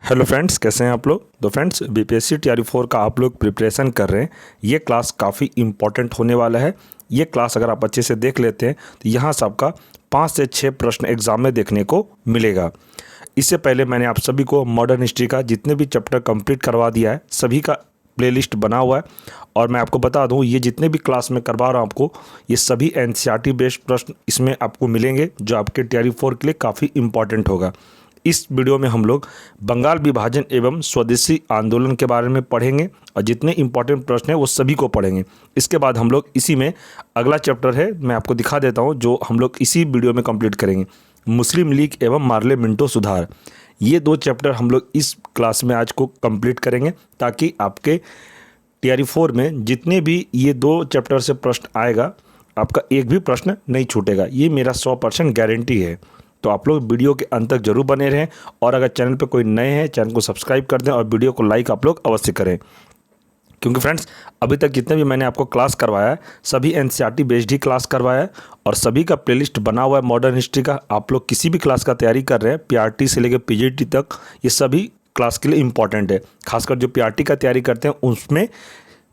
Hello friends, कैसे हैं आप लोग। तो फ्रेंड्स, बीपीएससी टीआरई 4 का आप लोग प्रिपरेशन कर रहे हैं, ये क्लास काफ़ी इंपॉर्टेंट होने वाला है। ये क्लास अगर आप अच्छे से देख लेते हैं तो यहाँ से आपका 5 से 6 प्रश्न एग्जाम में देखने को मिलेगा। इससे पहले मैंने आप सभी को मॉडर्न हिस्ट्री का जितने भी चैप्टर कंप्लीट करवा दिया है, सभी का प्लेलिस्ट बना हुआ है। और मैं आपको बता दूं, ये जितने भी क्लास में करवा रहा हूं आपको, ये सभी एनसीईआरटी बेस्ड प्रश्न इसमें आपको मिलेंगे, जो आपके टीआरई 4 के लिए काफ़ी इंपॉर्टेंट होगा। इस वीडियो में हम लोग बंगाल विभाजन एवं स्वदेशी आंदोलन के बारे में पढ़ेंगे और जितने इंपॉर्टेंट प्रश्न हैं वो सभी को पढ़ेंगे। इसके बाद हम लोग इसी में अगला चैप्टर है, मैं आपको दिखा देता हूं, जो हम लोग इसी वीडियो में कंप्लीट करेंगे, मुस्लिम लीग एवं मार्ले मिंटो सुधार। ये 2 चैप्टर हम लोग इस क्लास में आज को कंप्लीट करेंगे, ताकि आपके टीआरई 4 में जितने भी ये 2 चैप्टर से प्रश्न आएगा, आपका एक भी प्रश्न नहीं छूटेगा। ये मेरा 100% गारंटी है। तो आप लोग वीडियो के अंत तक जरूर बने रहें, और अगर चैनल पर कोई नए हैं, चैनल को सब्सक्राइब कर दें और वीडियो को लाइक आप लोग अवश्य करें। क्योंकि फ्रेंड्स, अभी तक जितने भी मैंने आपको क्लास करवाया है, सभी एनसीईआरटी बेस्ड ही क्लास करवाया है, और सभी का प्लेलिस्ट बना हुआ है मॉडर्न हिस्ट्री का। आप लोग किसी भी क्लास का तैयारी कर रहे हैं, पीआरटी से लेकर पीजीटी तक, ये सभी क्लास के लिए इंपॉर्टेंट है। खासकर जो पीआरटी का तैयारी करते हैं, उसमें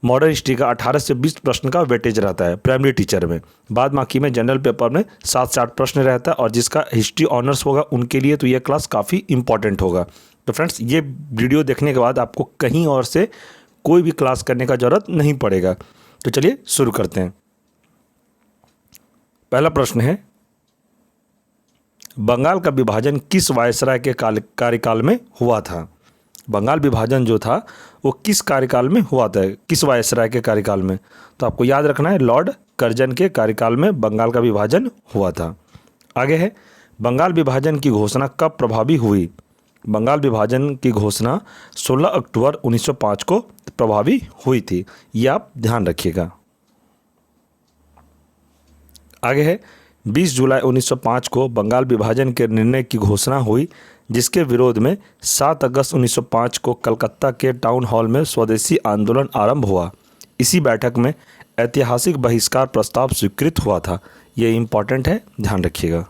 मॉडर्न हिस्ट्री का 18 से 20 प्रश्न का वेटेज रहता है प्राइमरी टीचर में। बाद बाकी में जनरल पेपर में 7 से 8 प्रश्न रहता है, और जिसका हिस्ट्री ऑनर्स होगा उनके लिए तो यह क्लास काफ़ी इंपॉर्टेंट होगा। तो फ्रेंड्स, ये वीडियो देखने के बाद आपको कहीं और से कोई भी क्लास करने का ज़रूरत नहीं पड़ेगा। तो चलिए शुरू करते हैं। पहला प्रश्न है, बंगाल का विभाजन किस वायसराय के कार्यकाल में हुआ था। बंगाल विभाजन जो था वो किस कार्यकाल में हुआ था, किस वायसराय के कार्यकाल में। तो आपको याद रखना है, लॉर्ड कर्जन के कार्यकाल में बंगाल का विभाजन हुआ था। आगे है, बंगाल विभाजन की घोषणा कब प्रभावी हुई। बंगाल विभाजन की घोषणा 16 अक्टूबर 1905 को प्रभावी हुई थी, ये आप ध्यान रखिएगा। आगे है, 20 जुलाई 1905 को बंगाल विभाजन के निर्णय की घोषणा हुई, जिसके विरोध में 7 अगस्त 1905 को कलकत्ता के टाउन हॉल में स्वदेशी आंदोलन आरंभ हुआ। इसी बैठक में ऐतिहासिक बहिष्कार प्रस्ताव स्वीकृत हुआ था। यह इंपॉर्टेंट है, ध्यान रखिएगा।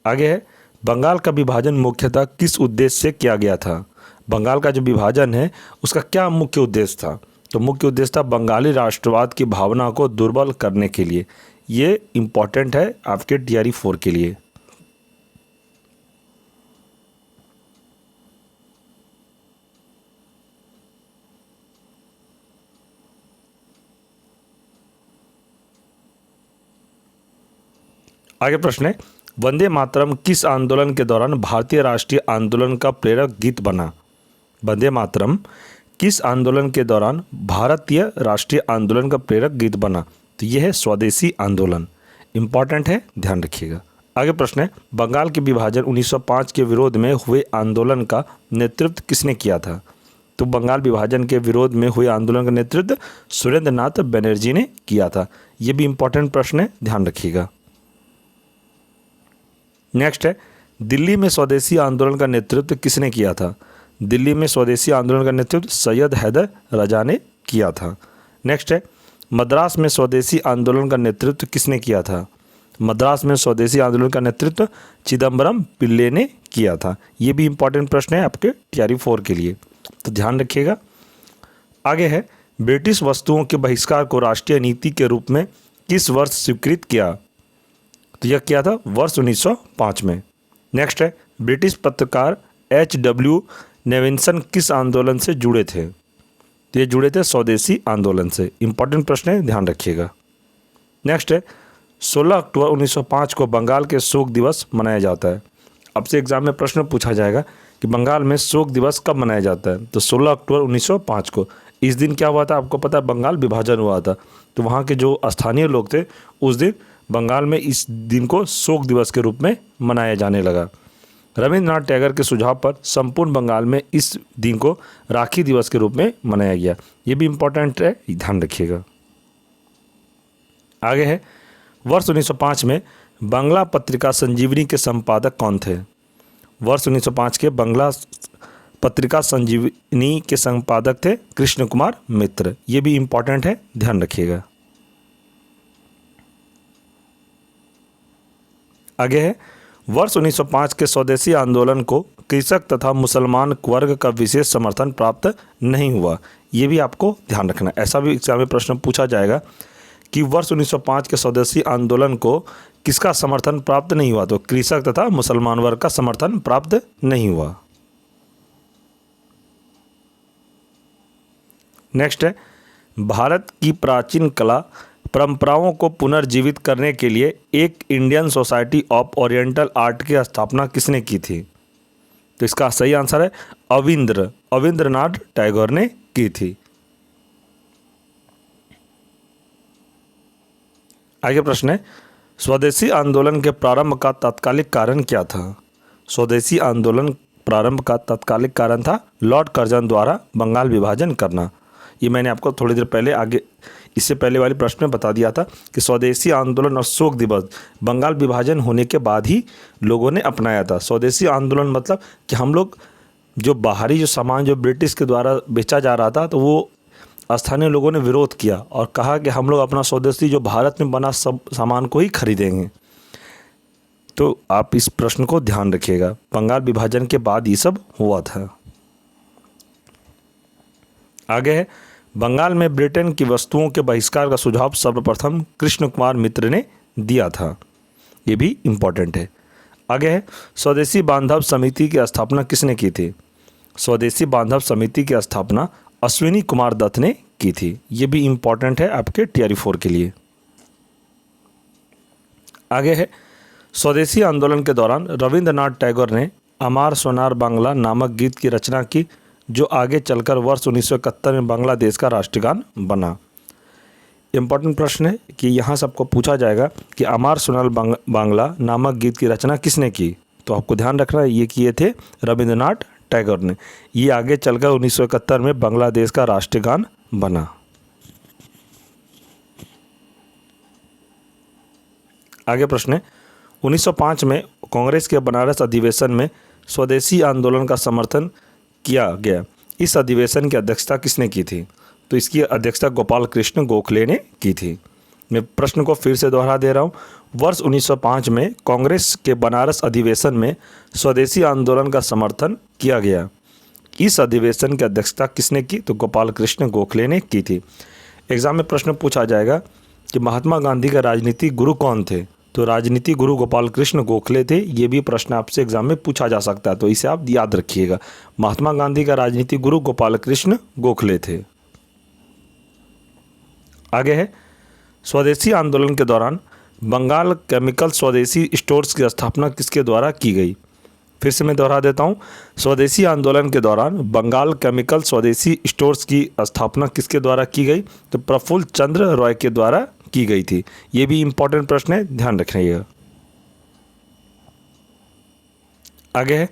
आगे है, बंगाल का विभाजन मुख्यतः किस उद्देश्य से किया गया था। बंगाल का जो विभाजन है उसका क्या मुख्य उद्देश्य था। तो मुख्य उद्देश्य था बंगाली राष्ट्रवाद की भावना को दुर्बल करने के लिए। ये इंपॉर्टेंट है आपके टीआरई 4 के लिए। आगे प्रश्न है, वंदे मातरम किस आंदोलन के दौरान भारतीय राष्ट्रीय आंदोलन का प्रेरक गीत बना। वंदे मातरम किस आंदोलन के दौरान भारतीय राष्ट्रीय आंदोलन का प्रेरक गीत बना। तो यह है स्वदेशी आंदोलन। इंपॉर्टेंट है, ध्यान रखिएगा। आगे प्रश्न है, बंगाल के विभाजन 1905 के विरोध में हुए आंदोलन का नेतृत्व किसने किया था। तो बंगाल विभाजन के विरोध में हुए आंदोलन का नेतृत्व सुरेंद्र नाथ बनर्जी ने किया था। यह भी इंपॉर्टेंट प्रश्न है, ध्यान रखिएगा। नेक्स्ट है, दिल्ली में स्वदेशी आंदोलन का नेतृत्व किसने किया था। दिल्ली में स्वदेशी आंदोलन का नेतृत्व सैयद हैदर राजा ने किया था। नेक्स्ट है, मद्रास में स्वदेशी आंदोलन का नेतृत्व किसने किया था। मद्रास में स्वदेशी आंदोलन का नेतृत्व चिदम्बरम पिल्ले ने किया था। ये भी इंपॉर्टेंट प्रश्न है आपके टीआरई 4 के लिए, तो ध्यान रखिएगा। आगे है, ब्रिटिश वस्तुओं के बहिष्कार को राष्ट्रीय नीति के रूप में किस वर्ष स्वीकृत किया। तो यह किया था वर्ष 1905 में। नेक्स्ट है, ब्रिटिश पत्रकार HW नेविन्सन किस आंदोलन से जुड़े थे। तो ये जुड़े थे स्वदेशी आंदोलन से। इंपॉर्टेंट प्रश्न है, ध्यान रखिएगा। नेक्स्ट है, 16 अक्टूबर 1905 को बंगाल के शोक दिवस मनाया जाता है। अब से एग्जाम में प्रश्न पूछा जाएगा कि बंगाल में शोक दिवस कब मनाया जाता है। तो 16 अक्टूबर 1905 को। इस दिन क्या हुआ था, आपको पता है, बंगाल विभाजन हुआ था। तो वहाँ के जो स्थानीय लोग थे, उस दिन बंगाल में इस दिन को शोक दिवस के रूप में मनाया जाने लगा। रविंद्रनाथ टैगोर के सुझाव पर संपूर्ण बंगाल में इस दिन को राखी दिवस के रूप में मनाया गया। ये भी इंपॉर्टेंट है, ध्यान रखिएगा। आगे है, वर्ष 1905 में बांग्ला पत्रिका संजीवनी के संपादक कौन थे। वर्ष 1905 के बांग्ला पत्रिका संजीवनी के संपादक थे कृष्ण कुमार मित्र। ये भी इंपॉर्टेंट है, ध्यान रखिएगा। आगे है, वर्ष 1905 के स्वदेशी आंदोलन को कृषक तथा मुसलमान वर्ग का विशेष समर्थन प्राप्त नहीं हुआ। ये भी आपको ध्यान रखना। ऐसा भी एग्जाम में प्रश्न पूछा जाएगा कि वर्ष 1905 के स्वदेशी आंदोलन को किसका समर्थन प्राप्त नहीं हुआ, तो कृषक तथा मुसलमान वर्ग का समर्थन प्राप्त नहीं हुआ। नेक्स्ट है, भारत की प्राचीन कला परंपराओं को पुनर्जीवित करने के लिए एक Indian society of oriental art की स्थापना किसने की थी? तो इसका सही आंसर है अविंद्रनाथ टैगोर ने की थी। आगे प्रश्न है, स्वदेशी आंदोलन के प्रारंभ का तात्कालिक कारण क्या था? स्वदेशी आंदोलन प्रारंभ का तात्कालिक कारण था लॉर्ड कर्जन द्वारा बंगाल विभाजन करना। ये मैंने आपको थोड़ी देर पहले आगे इससे पहले वाले प्रश्न में बता दिया था कि स्वदेशी आंदोलन और शोक दिवस बंगाल विभाजन होने के बाद ही लोगों ने अपनाया था। स्वदेशी आंदोलन मतलब कि हम लोग जो बाहरी जो सामान जो ब्रिटिश के द्वारा बेचा जा रहा था, तो वो स्थानीय लोगों ने विरोध किया और कहा कि हम लोग अपना स्वदेशी जो भारत में बना सब सामान को ही खरीदेंगे। तो आप इस प्रश्न को ध्यान रखिएगा, बंगाल विभाजन के बाद ये सब हुआ था। आगे है, बंगाल में ब्रिटेन की वस्तुओं के बहिष्कार का सुझाव सर्वप्रथम कृष्ण कुमार मित्र ने दिया था। ये भी इम्पोर्टेंट है। आगे है, स्वदेशी बांधव समिति की स्थापना किसने की थी? स्वदेशी बांधव समिति की स्थापना अश्विनी कुमार दत्त ने की थी। ये भी इम्पोर्टेंट है आपके TRE 4 के लिए। आगे है, स्वदेशी आंदोलन के दौरान रविंद्रनाथ टैगोर ने अमार सोनार बांग्ला नामक गीत की रचना की, जो आगे चलकर वर्ष 1971 में बांग्लादेश का राष्ट्रगान बना। इम्पोर्टेंट प्रश्न है कि यहाँ सबको पूछा जाएगा कि अमार सोनार बांग्ला नामक गीत की रचना किसने की? तो आपको ध्यान रखना है ये किए थे रविंद्रनाथ टैगोर ने। ये आगे चलकर 1971 में बांग्लादेश का राष्ट्रगान बना। आगे प्रश्न है, 1905 में कांग्रेस के बनारस अधिवेशन में स्वदेशी आंदोलन का समर्थन किया गया। इस अधिवेशन की अध्यक्षता किसने की थी? तो इसकी अध्यक्षता गोपाल कृष्ण गोखले ने की थी। मैं प्रश्न को फिर से दोहरा दे रहा हूँ। वर्ष 1905 में कांग्रेस के बनारस अधिवेशन में स्वदेशी आंदोलन का समर्थन किया गया। इस अधिवेशन की अध्यक्षता किसने की? तो गोपाल कृष्ण गोखले ने की थी। एग्जाम में प्रश्न पूछा जाएगा कि महात्मा गांधी का राजनीतिक गुरु कौन थे? तो राजनीतिक गुरु गोपाल कृष्ण गोखले थे। ये भी प्रश्न आपसे एग्जाम में पूछा जा सकता है, तो इसे आप याद रखिएगा। महात्मा गांधी का राजनीतिक गुरु गोपाल कृष्ण गोखले थे। आगे है, स्वदेशी आंदोलन के दौरान बंगाल केमिकल स्वदेशी स्टोर्स की स्थापना किसके द्वारा की गई? फिर से मैं दोहरा देता हूँ। स्वदेशी आंदोलन के दौरान बंगाल केमिकल स्वदेशी स्टोर्स की स्थापना किसके द्वारा की गई? तो प्रफुल्ल चंद्र रॉय के द्वारा की गई थी। ये भी इंपॉर्टेंट प्रश्न है, ध्यान रखिएगा। आगे है,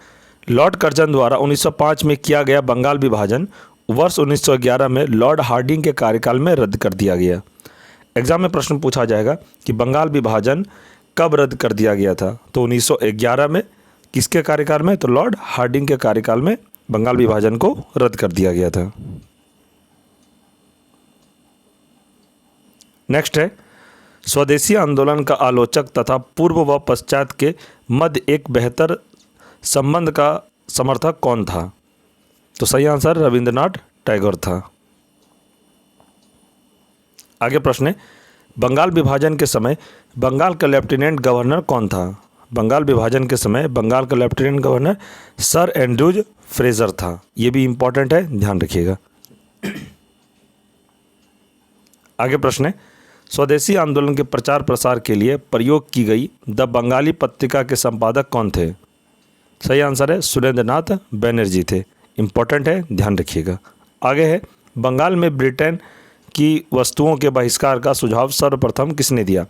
लॉर्ड कर्जन द्वारा 1905 में किया गया बंगाल विभाजन वर्ष 1911 में लॉर्ड हार्डिंग के कार्यकाल में रद्द कर दिया गया। एग्जाम में प्रश्न पूछा जाएगा कि बंगाल विभाजन कब रद्द कर दिया गया था? तो 1911 में। किसके कार्यकाल में? तो लॉर्ड हार्डिंग के कार्यकाल में बंगाल विभाजन को रद्द कर दिया गया था। नेक्स्ट है, स्वदेशी आंदोलन का आलोचक तथा पूर्व व पश्चात के मध्य एक बेहतर संबंध का समर्थक कौन था? तो सही आंसर रविंद्रनाथ टैगोर था। आगे प्रश्न है, बंगाल विभाजन के समय बंगाल का लेफ्टिनेंट गवर्नर कौन था? बंगाल विभाजन के समय बंगाल का lieutenant governor sir Andrews Fraser था। ये भी इंपॉर्टेंट है, ध्यान रखिएगा। आगे प्रश्न है, स्वदेशी आंदोलन के प्रचार प्रसार के लिए प्रयोग की गई द बंगाली पत्रिका के संपादक कौन थे? सही आंसर है सुरेंद्रनाथ बनर्जी थे। इंपॉर्टेंट है, ध्यान रखिएगा। आगे है, बंगाल में ब्रिटेन की वस्तुओं के बहिष्कार का सुझाव सर्वप्रथम किसने दिया?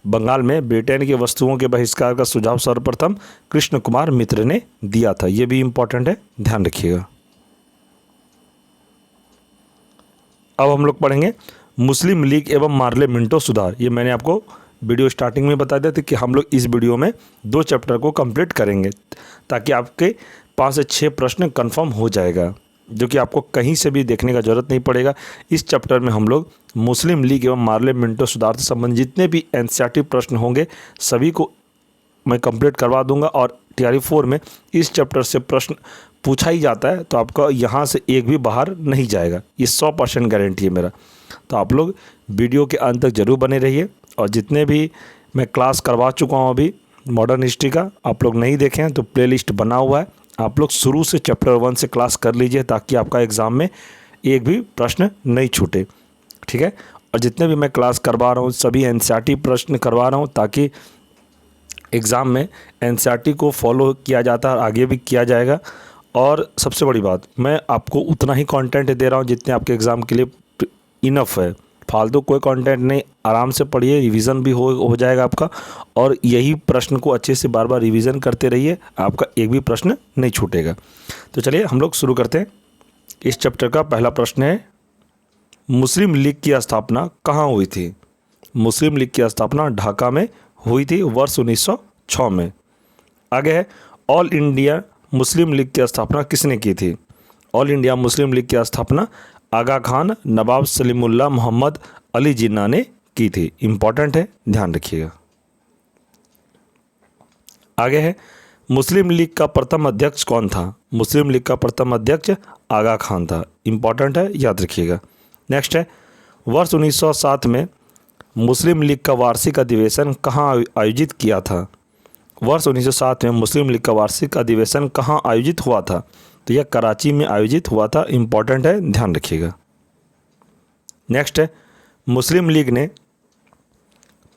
बंगाल में ब्रिटेन की वस्तुओं के बहिष्कार का सुझाव सर्वप्रथम कृष्ण कुमार मित्र ने दिया था। ये भी इंपॉर्टेंट है, ध्यान रखिएगा। अब हम लोग पढ़ेंगे मुस्लिम लीग एवं मार्ले मिंटो सुधार। ये मैंने आपको वीडियो स्टार्टिंग में बता दिया था कि हम लोग इस वीडियो में 2 चैप्टर को कंप्लीट करेंगे, ताकि आपके 5 से 6 प्रश्न कंफर्म हो जाएगा, जो कि आपको कहीं से भी देखने का जरूरत नहीं पड़ेगा। इस चैप्टर में हम लोग मुस्लिम लीग एवं मार्ले मिंटो सुधार से संबंधित जितने भी NCERT प्रश्न होंगे सभी को मैं कंप्लीट करवा दूंगा और तैयारी 4 में इस चैप्टर से प्रश्न पूछा ही जाता है, तो आपका यहाँ से एक भी बाहर नहीं जाएगा, ये 100% गारंटी है मेरा। तो आप लोग वीडियो के अंत तक जरूर बने रहिए, और जितने भी मैं क्लास करवा चुका हूँ अभी मॉडर्न हिस्ट्री का, आप लोग नहीं देखें हैं तो प्लेलिस्ट बना हुआ है, आप लोग शुरू से चैप्टर 1 से क्लास कर लीजिए, ताकि आपका एग्ज़ाम में एक भी प्रश्न नहीं छूटे, ठीक है। और जितने भी मैं क्लास करवा रहा हूँ सभी एनसीईआरटी प्रश्न करवा रहा हूँ, ताकि एग्ज़ाम में एनसीईआरटी को फॉलो किया जाता है और आगे भी किया जाएगा। और सबसे बड़ी बात, मैं आपको उतना ही कंटेंट दे रहा हूँ जितने आपके एग्ज़ाम के लिए इनफ है, फालतू कोई कंटेंट नहीं। आराम से पढ़िए, रिवीजन भी हो जाएगा आपका, और यही प्रश्न को अच्छे से बार बार रिवीजन करते रहिए, आपका एक भी प्रश्न नहीं छूटेगा। तो चलिए हम लोग शुरू करते हैं। इस चैप्टर का पहला प्रश्न है, मुस्लिम लीग की स्थापना कहाँ हुई थी? मुस्लिम लीग की स्थापना ढाका में हुई थी वर्ष 1906 में। आगे है, ऑल इंडिया मुस्लिम लीग की स्थापना किसने की थी? ऑल इंडिया मुस्लिम लीग की स्थापना आगा खान, नवाब सलीमुल्लाह मोहम्मद अली जिन्ना ने की थी। इंपॉर्टेंट है, ध्यान रखिएगा। आगे है, मुस्लिम लीग का प्रथम अध्यक्ष कौन था? मुस्लिम लीग का प्रथम अध्यक्ष आगा खान था। इंपॉर्टेंट है, याद रखिएगा। नेक्स्ट है, वर्ष 1907 में मुस्लिम लीग का वार्षिक अधिवेशन कहाँ आयोजित किया था? वर्ष 1907 में मुस्लिम लीग का वार्षिक अधिवेशन कहाँ आयोजित हुआ था? तो यह कराची में आयोजित हुआ था। इंपॉर्टेंट है, ध्यान रखिएगा। नेक्स्ट है, मुस्लिम लीग ने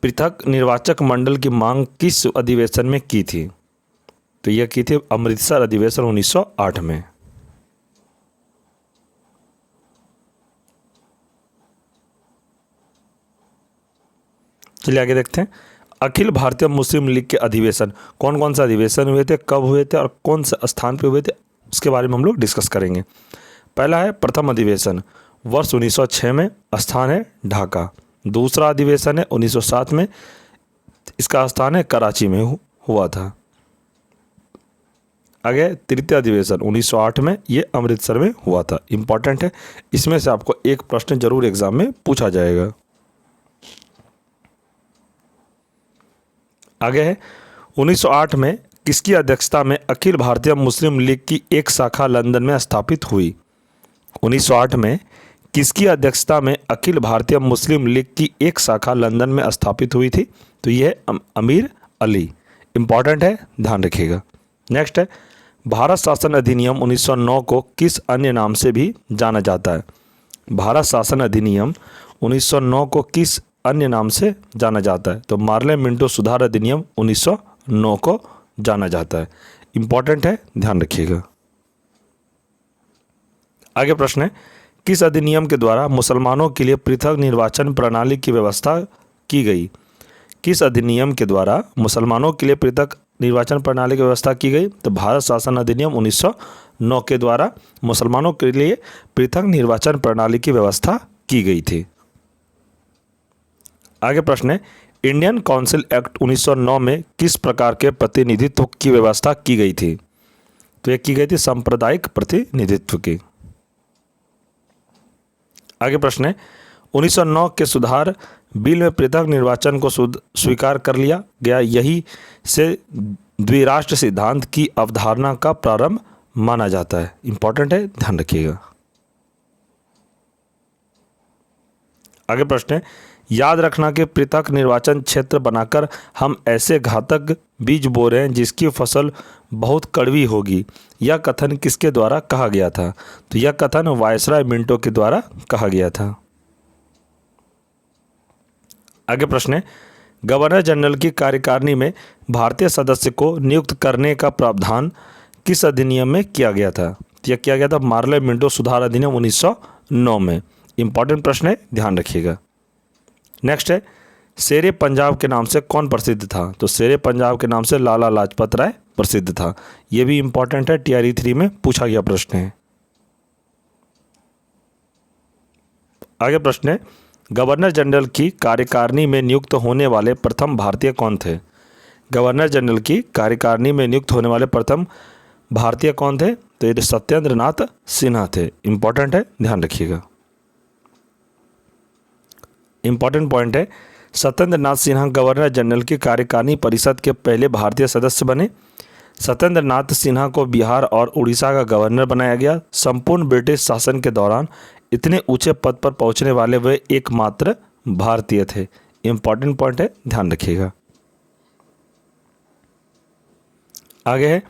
पृथक निर्वाचक मंडल की मांग किस अधिवेशन में की थी? तो यह की थी अमृतसर अधिवेशन 1908 में। चलिए आगे देखते हैं, अखिल भारतीय मुस्लिम लीग के अधिवेशन कौन कौन से अधिवेशन हुए थे, कब हुए थे और कौन से स्थान पे हुए थे, उसके बारे में हम लोग डिस्कस करेंगे। पहला है प्रथम अधिवेशन वर्ष 1906 में, स्थान है ढाका। दूसरा अधिवेशन है 1907 में, इसका स्थान है कराची में हुआ था। आगे तृतीय अधिवेशन 1908 में, ये अमृतसर में हुआ था। इंपॉर्टेंट है, इसमें से आपको एक प्रश्न जरूर एग्जाम में पूछा जाएगा। आगे है, 1908 में किसकी अध्यक्षता में अखिल भारतीय मुस्लिम लीग की एक शाखा लंदन में स्थापित हुई? 1908 में किसकी अध्यक्षता में अखिल भारतीय मुस्लिम लीग की एक शाखा लंदन में स्थापित हुई थी? तो यह अमीर अली। इंपॉर्टेंट है, ध्यान रखिएगा। नेक्स्ट है, भारत शासन अधिनियम 1909 को किस अन्य नाम से भी जाना जाता है? भारत शासन अधिनियम 1909 को किस अन्य नाम से जाना जाता है? तो मार्ले मिंटो सुधार अधिनियम 1909 को जाना जाता है। इंपॉर्टेंट है, ध्यान रखिएगा। आगे प्रश्न है, किस अधिनियम के द्वारा मुसलमानों के लिए पृथक निर्वाचन प्रणाली की व्यवस्था की गई? किस अधिनियम के द्वारा मुसलमानों के लिए पृथक निर्वाचन प्रणाली की व्यवस्था की गई? तो भारत शासन अधिनियम 1909 के द्वारा मुसलमानों के लिए पृथक निर्वाचन प्रणाली की व्यवस्था की गई थी। आगे प्रश्न है, इंडियन काउंसिल एक्ट 1909 में किस प्रकार के प्रतिनिधित्व की व्यवस्था की गई थी? तो यह की गई थी सांप्रदायिक प्रतिनिधित्व की। आगे प्रश्न है, 1909 के सुधार बिल में पृथक निर्वाचन को स्वीकार कर लिया गया, यही से द्विराष्ट्र सिद्धांत की अवधारणा का प्रारंभ माना जाता है। इंपॉर्टेंट है, ध्यान रखिएगा। आगे प्रश्न है, याद रखना कि पृथक निर्वाचन क्षेत्र बनाकर हम ऐसे घातक बीज बो रहे हैं जिसकी फसल बहुत कड़वी होगी, यह कथन किसके द्वारा कहा गया था? तो यह कथन वायसराय मिंटो के द्वारा कहा गया था। आगे प्रश्न है, गवर्नर जनरल की कार्यकारिणी में भारतीय सदस्य को नियुक्त करने का प्रावधान किस अधिनियम में किया गया था? तो यह किया गया था मार्ले मिंटो सुधार अधिनियम 1909 में। इंपॉर्टेंट प्रश्न है, ध्यान रखिएगा। नेक्स्ट है, शेरे पंजाब के नाम से कौन प्रसिद्ध था? तो शेरे पंजाब के नाम से लाला लाजपत राय प्रसिद्ध था। यह भी इंपॉर्टेंट है, टीआरई 3 में पूछा गया प्रश्न है। आगे प्रश्न है, गवर्नर जनरल की कार्यकारिणी में नियुक्त होने वाले प्रथम भारतीय कौन थे? गवर्नर जनरल की कार्यकारिणी में नियुक्त होने वाले प्रथम भारतीय कौन थे? तो ये सत्येंद्र नाथ सिन्हा थे। इंपॉर्टेंट है, ध्यान रखिएगा। इंपॉर्टेंट पॉइंट है, सत्येंद्र नाथ सिन्हा गवर्नर जनरल की कार्यकारिणी परिषद के पहले भारतीय सदस्य बने। सत्येंद्र नाथ सिन्हा को बिहार और उड़ीसा का गवर्नर बनाया गया। संपूर्ण ब्रिटिश शासन के दौरान इतने ऊंचे पद पर पहुंचने वाले वे एकमात्र भारतीय थे। इंपॉर्टेंट पॉइंट है, ध्यान रखिएगा। आगे है,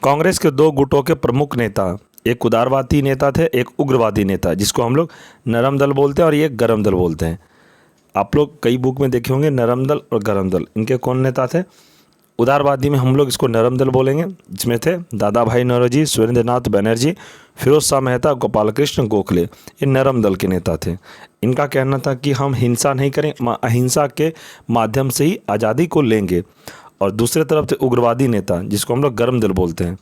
कांग्रेस के दो गुटों के प्रमुख नेता, एक उदारवादी नेता थे, एक उग्रवादी नेता, जिसको हम लोग नरम दल बोलते हैं और ये गरम दल बोलते हैं। आप लोग कई बुक में देखे होंगे नरम दल और गरम दल। इनके कौन नेता थे? उदारवादी में हम लोग इसको नरम दल बोलेंगे, जिसमें थे दादा भाई नौरोजी, सुरेंद्रनाथ बनर्जी, फिरोज शाह मेहता, गोपाल कृष्ण गोखले। ये नरम दल के नेता थे। इनका कहना था कि हम हिंसा नहीं करें, अहिंसा के माध्यम से ही आज़ादी को लेंगे। और दूसरे तरफ थे उग्रवादी नेता, जिसको हम लोग गरम दल बोलते हैं।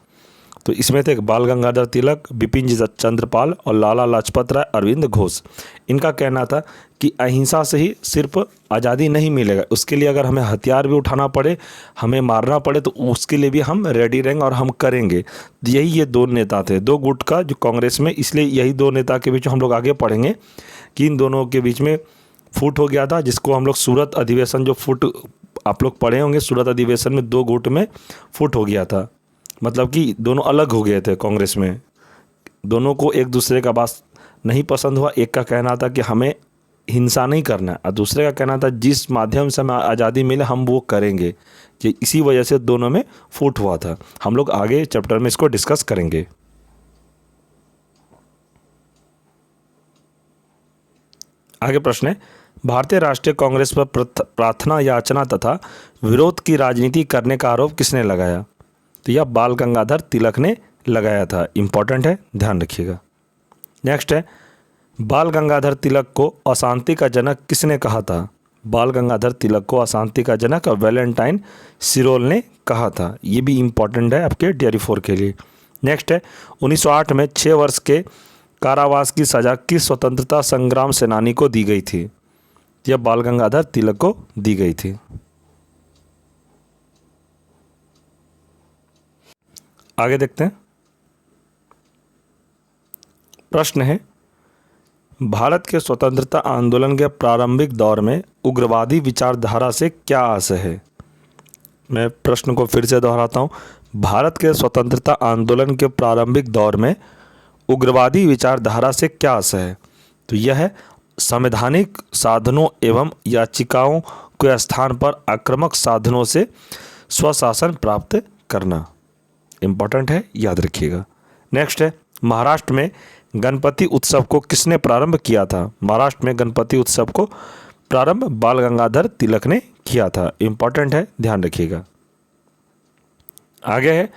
तो इसमें थे बाल गंगाधर तिलक, बिपिन चंद्र पाल और लाला लाजपत राय, अरविंद घोष। इनका कहना था कि अहिंसा से ही सिर्फ आज़ादी नहीं मिलेगा, उसके लिए अगर हमें हथियार भी उठाना पड़े, हमें मारना पड़े, तो उसके लिए भी हम रेडी रहेंगे और हम करेंगे। यही ये दो नेता थे, दो गुट का जो कांग्रेस में, इसलिए यही दो नेता के बीच हम लोग आगे पढ़ेंगे कि इन दोनों के बीच में फूट हो गया था, जिसको हम लोग सूरत अधिवेशन, जो फूट आप लोग पढ़े होंगे, सूरत अधिवेशन में दो गुट में फूट हो गया था। मतलब कि दोनों अलग हो गए थे कांग्रेस में, दोनों को एक दूसरे का बात नहीं पसंद हुआ। एक का कहना था कि हमें हिंसा नहीं करना है और दूसरे का कहना था जिस माध्यम से हमें आज़ादी मिले हम वो करेंगे। कि इसी वजह से दोनों में फूट हुआ था। हम लोग आगे चैप्टर में इसको डिस्कस करेंगे। आगे प्रश्न है, भारतीय राष्ट्रीय कांग्रेस पर प्रार्थना याचना तथा विरोध की राजनीति करने का आरोप किसने लगाया? तो यह बाल गंगाधर तिलक ने लगाया था। इंपॉर्टेंट है, ध्यान रखिएगा। नेक्स्ट है, बाल गंगाधर तिलक को अशांति का जनक किसने कहा था? बाल गंगाधर तिलक को अशांति का जनक वैलेंटाइन सिरोल ने कहा था। ये भी इंपॉर्टेंट है आपके DRE 4 के लिए। नेक्स्ट है, 1908 में 6 वर्ष के कारावास की सजा किस स्वतंत्रता संग्राम सेनानी को दी गई थी? यह बाल गंगाधर तिलक को दी गई थी। आगे देखते हैं। प्रश्न है, भारत के स्वतंत्रता आंदोलन के प्रारंभिक दौर में उग्रवादी विचारधारा से क्या आशय है? मैं प्रश्न को फिर से दोहराता हूँ। भारत के स्वतंत्रता आंदोलन के प्रारंभिक दौर में उग्रवादी विचारधारा से क्या आशय है? तो यह है संवैधानिक साधनों एवं याचिकाओं के स्थान पर आक्रामक साधनों से स्वशासन प्राप्त करना। इंपॉर्टेंट है, याद रखिएगा। नेक्स्ट है, महाराष्ट्र में गणपति उत्सव को किसने प्रारंभ किया था? महाराष्ट्र में गणपति उत्सव को प्रारंभ बाल गंगाधर तिलक ने किया था। इंपॉर्टेंट है, ध्यान रखिएगा। आगे है,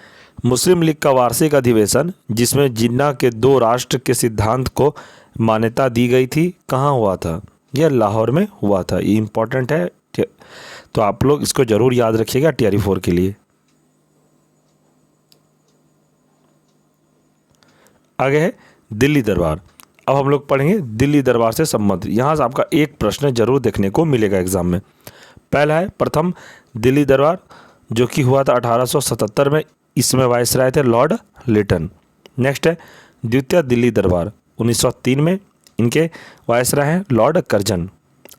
मुस्लिम लीग का वार्षिक अधिवेशन जिसमें जिन्ना के 2 राष्ट्र के सिद्धांत को मान्यता दी गई थी, कहाँ हुआ था? यह लाहौर में हुआ था। ये इंपॉर्टेंट है, तो आप लोग इसको जरूर याद रखिएगा DRE 4 के लिए। आगे है दिल्ली दरबार। अब हम लोग पढ़ेंगे दिल्ली दरबार से संबंधित। यहाँ से आपका एक प्रश्न जरूर देखने को मिलेगा एग्जाम में। पहला है, प्रथम दिल्ली दरबार जो कि हुआ था 1877 में, इसमें वायसराय थे लॉर्ड लिटन। नेक्स्ट है, द्वितीय दिल्ली दरबार 1903 में, इनके वायसराय हैं लॉर्ड कर्जन।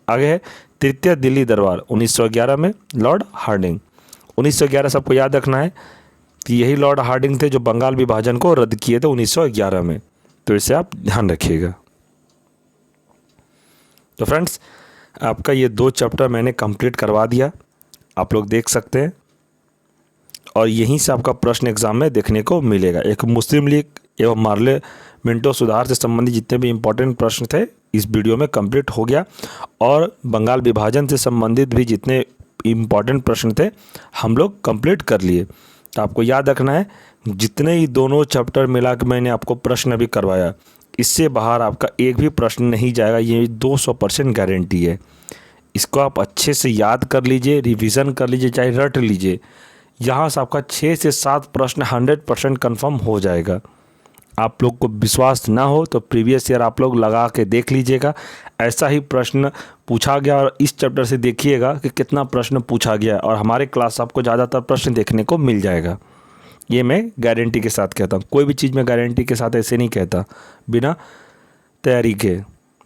आगे है तृतीय दिल्ली दरबार 1911 में, लॉर्ड हार्डिंग। 1911 सबको याद रखना है कि यही लॉर्ड हार्डिंग थे जो बंगाल विभाजन को रद्द किए थे 1911 में, तो इसे आप ध्यान रखिएगा। तो फ्रेंड्स, आपका ये 2 चैप्टर मैंने कंप्लीट करवा दिया, आप लोग देख सकते हैं, और यहीं से आपका प्रश्न एग्जाम में देखने को मिलेगा। एक मुस्लिम लीग एवं पार्लियामेंटो सुधार से संबंधित जितने भी इंपॉर्टेंट प्रश्न थे इस वीडियो में कंप्लीट हो गया, और बंगाल विभाजन से संबंधित भी जितने इंपॉर्टेंट प्रश्न थे हम लोग कंप्लीट कर लिए। तो आपको याद रखना है, जितने ही दोनों चैप्टर मिला के मैंने आपको प्रश्न अभी करवाया, इससे बाहर आपका एक भी प्रश्न नहीं जाएगा, ये 200% गारंटी है। इसको आप अच्छे से याद कर लीजिए, रिवीजन कर लीजिए, चाहे रट लीजिए। यहाँ से आपका 6 से 7 प्रश्न 100% कन्फर्म हो जाएगा। आप लोग को विश्वास ना हो तो प्रीवियस ईयर आप लोग लगा के देख लीजिएगा, ऐसा ही प्रश्न पूछा गया, और इस चैप्टर से देखिएगा कि कितना प्रश्न पूछा गया है, और हमारे क्लास आपको ज़्यादातर प्रश्न देखने को मिल जाएगा। ये मैं गारंटी के साथ कहता हूँ, कोई भी चीज़ मैं गारंटी के साथ ऐसे नहीं कहता बिना तैयारी के,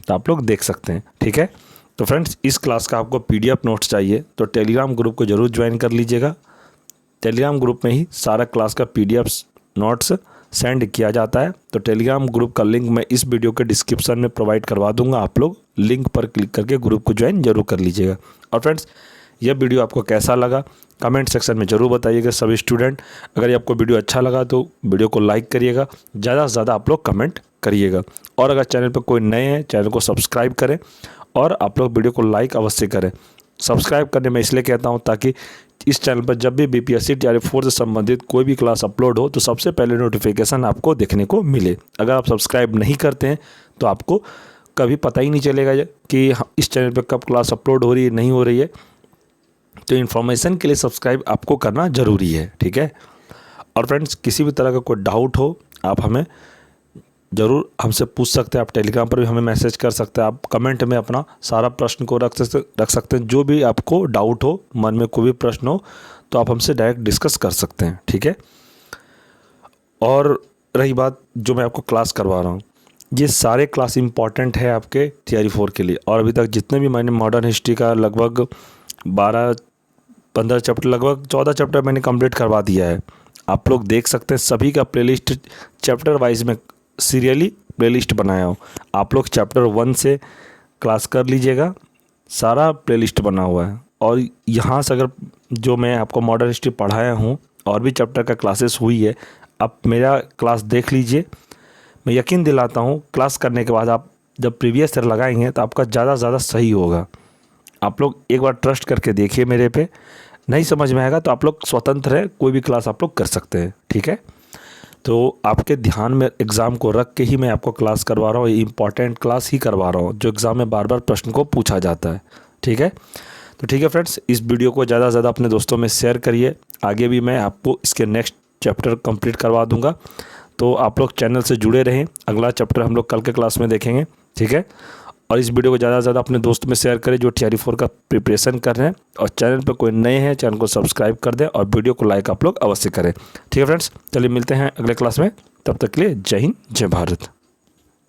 तो आप लोग देख सकते हैं। ठीक है, तो फ्रेंड्स, इस क्लास का आपको PDF नोट्स चाहिए तो टेलीग्राम ग्रुप को ज़रूर ज्वाइन कर लीजिएगा। टेलीग्राम ग्रुप में ही सारा क्लास का PDF नोट्स सेंड किया जाता है। तो टेलीग्राम ग्रुप का लिंक मैं इस वीडियो के डिस्क्रिप्शन में प्रोवाइड करवा दूंगा, आप लोग लिंक पर क्लिक करके ग्रुप को ज्वाइन जरूर कर लीजिएगा। और फ्रेंड्स, यह वीडियो आपको कैसा लगा कमेंट सेक्शन में ज़रूर बताइएगा सभी स्टूडेंट। अगर ये आपको वीडियो अच्छा लगा तो वीडियो को लाइक करिएगा, ज़्यादा से ज़्यादा आप लोग कमेंट करिएगा। और अगर चैनल पर कोई नए हैं, चैनल को सब्सक्राइब करें और आप लोग वीडियो को लाइक अवश्य करें। सब्सक्राइब करने में इसलिए कहता हूं ताकि इस चैनल पर जब भी BPSC TRE 4 से संबंधित कोई भी क्लास अपलोड हो तो सबसे पहले नोटिफिकेशन आपको देखने को मिले। अगर आप सब्सक्राइब नहीं करते हैं तो आपको कभी पता ही नहीं चलेगा कि इस चैनल पर कब क्लास अपलोड हो रही है, नहीं हो रही है। तो इन्फॉर्मेशन के लिए सब्सक्राइब आपको करना ज़रूरी है, ठीक है। और फ्रेंड्स, किसी भी तरह का कोई डाउट हो आप हमें ज़रूर हमसे पूछ सकते हैं। आप टेलीग्राम पर भी हमें मैसेज कर सकते हैं। आप कमेंट में अपना सारा प्रश्न को रख सकते हैं। जो भी आपको डाउट हो, मन में कोई भी प्रश्न हो तो आप हमसे डायरेक्ट डिस्कस कर सकते हैं, ठीक है। और रही बात जो मैं आपको क्लास करवा रहा हूँ, ये सारे क्लास इंपॉर्टेंट है आपके TRE 4 के लिए। और अभी तक जितने भी मैंने मॉडर्न हिस्ट्री का लगभग 12-15 चैप्टर, लगभग 14 चैप्टर मैंने कंप्लीट करवा दिया है। आप लोग देख सकते हैं सभी का प्लेलिस्ट चैप्टर वाइज में सीरियली प्लेलिस्ट बनाया हूँ। आप लोग चैप्टर 1 से क्लास कर लीजिएगा, सारा प्लेलिस्ट बना हुआ है। और यहाँ से अगर जो मैं आपको मॉडर्न हिस्ट्री पढ़ाया हूँ और भी चैप्टर का क्लासेस हुई है, आप मेरा क्लास देख लीजिए। मैं यकीन दिलाता हूँ क्लास करने के बाद आप जब प्रीवियस ईयर लगाएंगे तो आपका ज़्यादा से ज़्यादा सही होगा। आप लोग एक बार ट्रस्ट करके देखिए मेरे पे। नहीं समझ में आएगा तो आप लोग स्वतंत्र है, कोई भी क्लास आप लोग कर सकते हैं, ठीक है। तो आपके ध्यान में एग्ज़ाम को रख के ही मैं आपको क्लास करवा रहा हूँ। ये इंपॉर्टेंट क्लास ही करवा रहा हूँ जो एग्ज़ाम में बार बार प्रश्न को पूछा जाता है, ठीक है। तो ठीक है फ्रेंड्स, इस वीडियो को ज़्यादा से ज़्यादा अपने दोस्तों में शेयर करिए। आगे भी मैं आपको इसके नेक्स्ट चैप्टर कंप्लीट करवा दूँगा। तो आप लोग चैनल से जुड़े रहें। अगला चैप्टर हम लोग कल के क्लास में देखेंगे, ठीक है। और इस वीडियो को ज़्यादा से ज़्यादा अपने दोस्त में शेयर करें जो TRE 4 का प्रिपरेशन कर रहे हैं। और चैनल पर कोई नए हैं, चैनल को सब्सक्राइब कर दें और वीडियो को लाइक आप लोग अवश्य करें, ठीक है फ्रेंड्स। चलिए मिलते हैं अगले क्लास में, तब तक के लिए जय हिंद, जय भारत।